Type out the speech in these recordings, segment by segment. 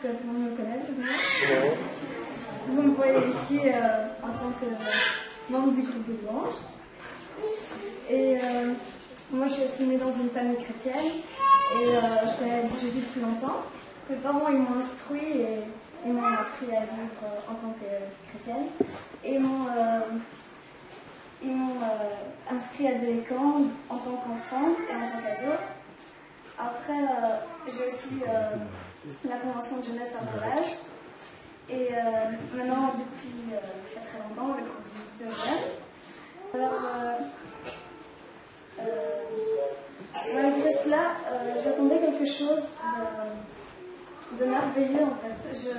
que tout le monde me connaît, plus ou moins. Vous me voyez ici en tant que membre du groupe des Louanges. Et moi, je suis aussi née dans une famille chrétienne et je connais Jésus depuis longtemps. Mes parents, ils m'ont instruit et ils m'ont appris à vivre en tant que chrétienne. Et ils m'ont inscrit à des camps en tant qu'enfant et en tant qu'ado. Après, j'ai aussi la convention de jeunesse à mon âge. Et maintenant, depuis très longtemps, le groupe de jeunes. Alors, malgré cela, j'attendais quelque chose de merveilleux en fait. Je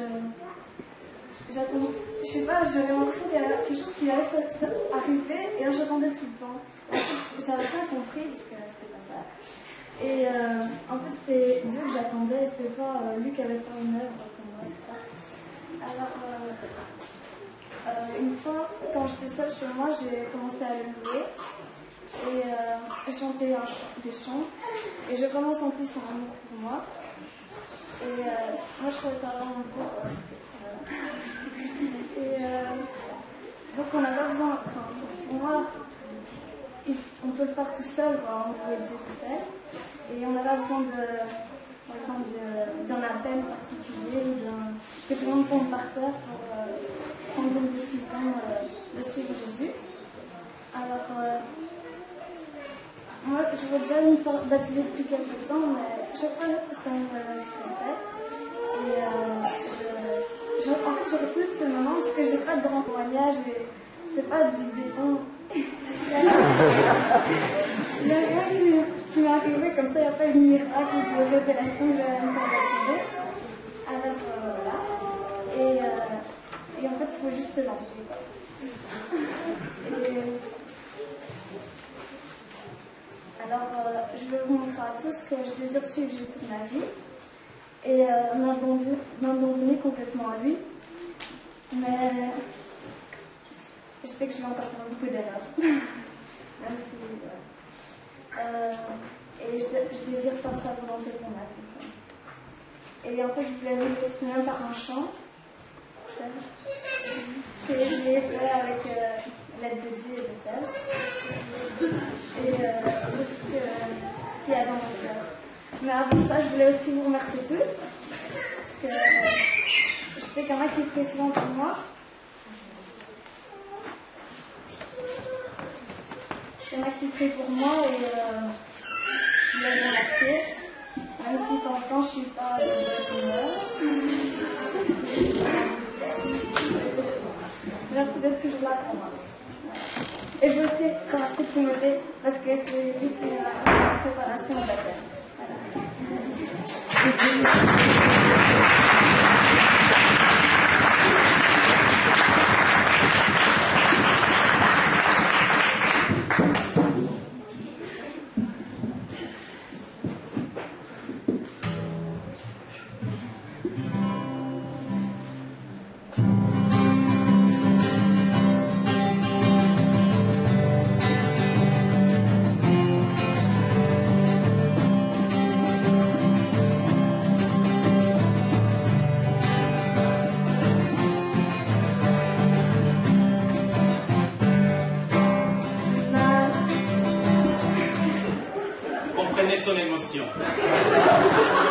sais pas, j'avais l'impression qu'il y avait quelque chose qui allait arriver et j'attendais tout le temps. J'avais pas compris parce que c'était pas ça. Et en fait, c'était Dieu que j'attendais, c'était pas lui qui avait fait une œuvre pour moi, etc. Alors, une fois, quand j'étais seule chez moi, j'ai commencé à le louer et chanter des chants. Et j'ai vraiment senti son amour pour moi. Et moi, je trouvais ça vraiment beau. Et donc, on n'a pas besoin. Enfin, pour moi, on peut le faire tout seul, quoi, on peut Dieu tout seul. Et on n'a pas besoin par exemple, d'un appel particulier, que tout le monde tombe par terre pour prendre une décision de suivre Jésus. Alors, moi, je veux déjà me faire baptiser depuis quelques temps, mais chaque fois, ça me stressait. Et en fait, je recule ce moment parce que j'ai pas de grand témoignage et c'est pas du béton. Il n'y a rien qui m'est arrivé comme ça, il n'y a pas eu de miracle ou de révélation que j'allais me faire baptiser. Alors voilà. Et en fait, il faut juste se lancer. Alors, je vais vous montrer à tous que je désire suivre Jésus toute ma vie et m'abandonner complètement à lui. Mais je sais que je vais encore faire beaucoup d'erreurs. Même si. Et je désire faire sa volonté pour ma vie. Et en fait, je voulais vous l'exprimer par un chant. Que je l'ai fait avec l'aide de Dieu et de Serge. Et c'est ce qu'il y a dans mon cœur. Mais avant ça, je voulais aussi vous remercier tous. Parce que je sais qu'il y en a qui prient souvent pour moi. Il y en a qui prient pour moi et je voulais les remercier. Même si de temps en temps, je ne suis pas de bonne humeur. Merci d'être toujours là pour moi. Et je veux aussi remercier Timothée parce que c'est lui qui a la préparation de la terre. Voilà. Merci. Son émotion. Bye.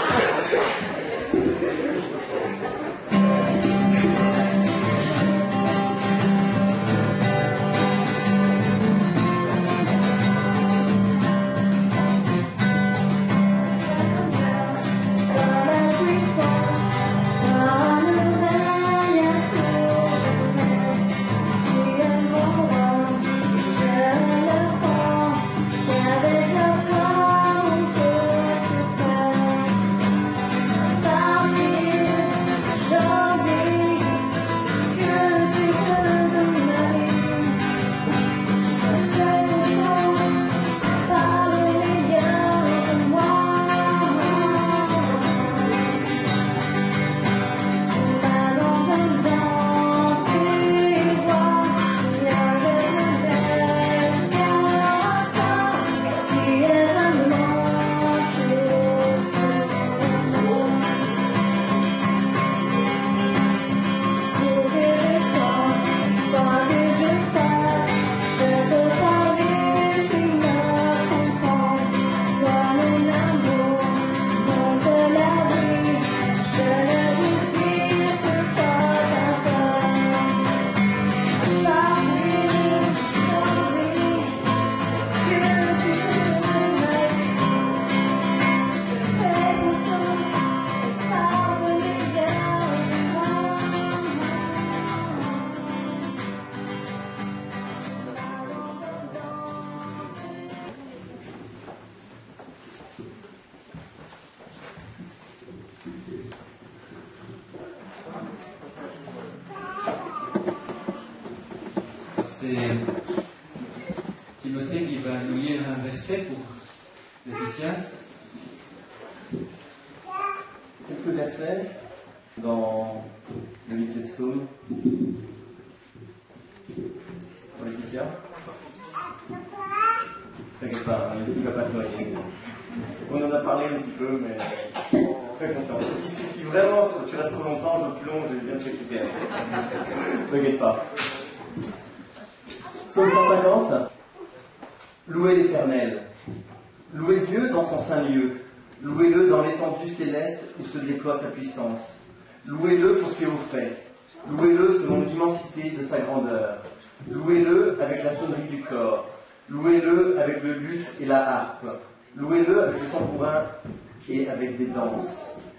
c'est Timothée qui va nous lire un verset pour Laetitia. Quelques versets dans le livre des psaumes. Pour Laetitia. T'inquiète pas, il ne va pas te noyer. On en a parlé un petit peu, mais fais confiance. Si vraiment tu restes trop longtemps, je plus long, je vais bien te récupérer. T'inquiète pas. Psaume 150. Louez l'Éternel. Louez Dieu dans son saint lieu. Louez-le dans l'étendue céleste où se déploie sa puissance. Louez-le pour ses hauts faits. Louez-le selon l'immensité de sa grandeur. Louez-le avec la sonnerie du corps. Louez-le avec le luth et la harpe. Louez-le avec le tambourin et avec des danses.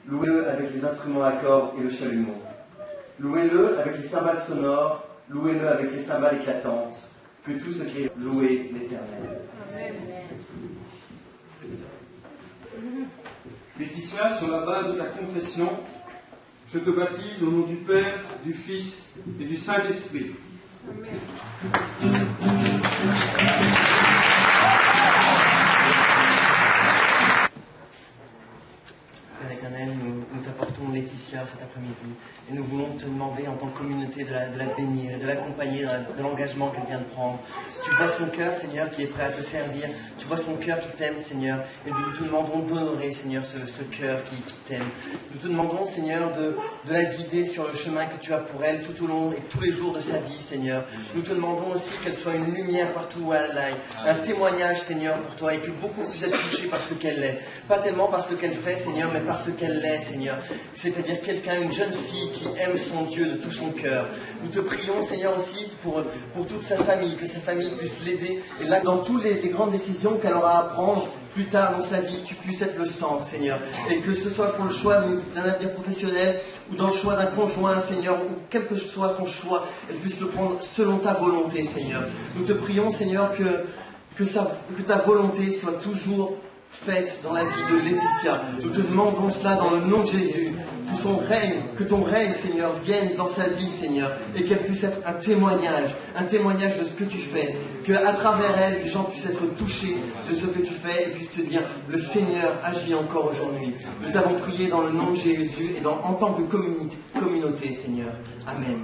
Louez-le avec les instruments à cordes et le chalumeau. Louez-le avec les cymbales sonores. Louez-le avec les cymbales éclatantes. Que tout ce qui est loué l'Éternel. Laetitia, sur la base de ta confession, je te baptise au nom du Père, du Fils et du Saint-Esprit. Père éternel, nous t'apportons Laetitia cet après-midi et nous voulons te demander en tant que communauté de la bénir et de l'accompagner de l'engagement qu'elle vient de prendre. Tu vois son cœur, Seigneur, qui est prêt à te servir. Tu vois son cœur qui t'aime, Seigneur. Et nous te demandons d'honorer, Seigneur, ce cœur qui t'aime. Nous te demandons, Seigneur, de la guider sur le chemin que tu as pour elle tout au long et tous les jours de sa vie, Seigneur. Nous te demandons aussi qu'elle soit une lumière partout où elle aille. Un témoignage, Seigneur, pour toi et que beaucoup puissent être touchés par ce qu'elle est. Pas tellement par ce qu'elle fait, Seigneur, mais par ce qu'elle est, Seigneur. C'est-à-dire quelqu'un, une jeune fille qui aime son Dieu de tout son cœur. Nous te prions, Seigneur, aussi pour toute sa famille, que sa famille puisse l'aider. Et là, dans toutes les grandes décisions qu'elle aura à prendre plus tard dans sa vie, tu puisses être le centre, Seigneur. Et que ce soit pour le choix d'un avenir professionnel ou dans le choix d'un conjoint, Seigneur, ou quel que soit son choix, elle puisse le prendre selon ta volonté, Seigneur. Nous te prions, Seigneur, que ta volonté soit toujours faite dans la vie de Laetitia. Nous te demandons cela dans le nom de Jésus. Que ton règne, Seigneur, vienne dans sa vie, Seigneur, et qu'elle puisse être un témoignage de ce que tu fais. Qu'à travers elle, les gens puissent être touchés de ce que tu fais et puissent se dire, le Seigneur agit encore aujourd'hui. Nous t'avons prié dans le nom de Jésus et en tant que communauté, Seigneur. Amen.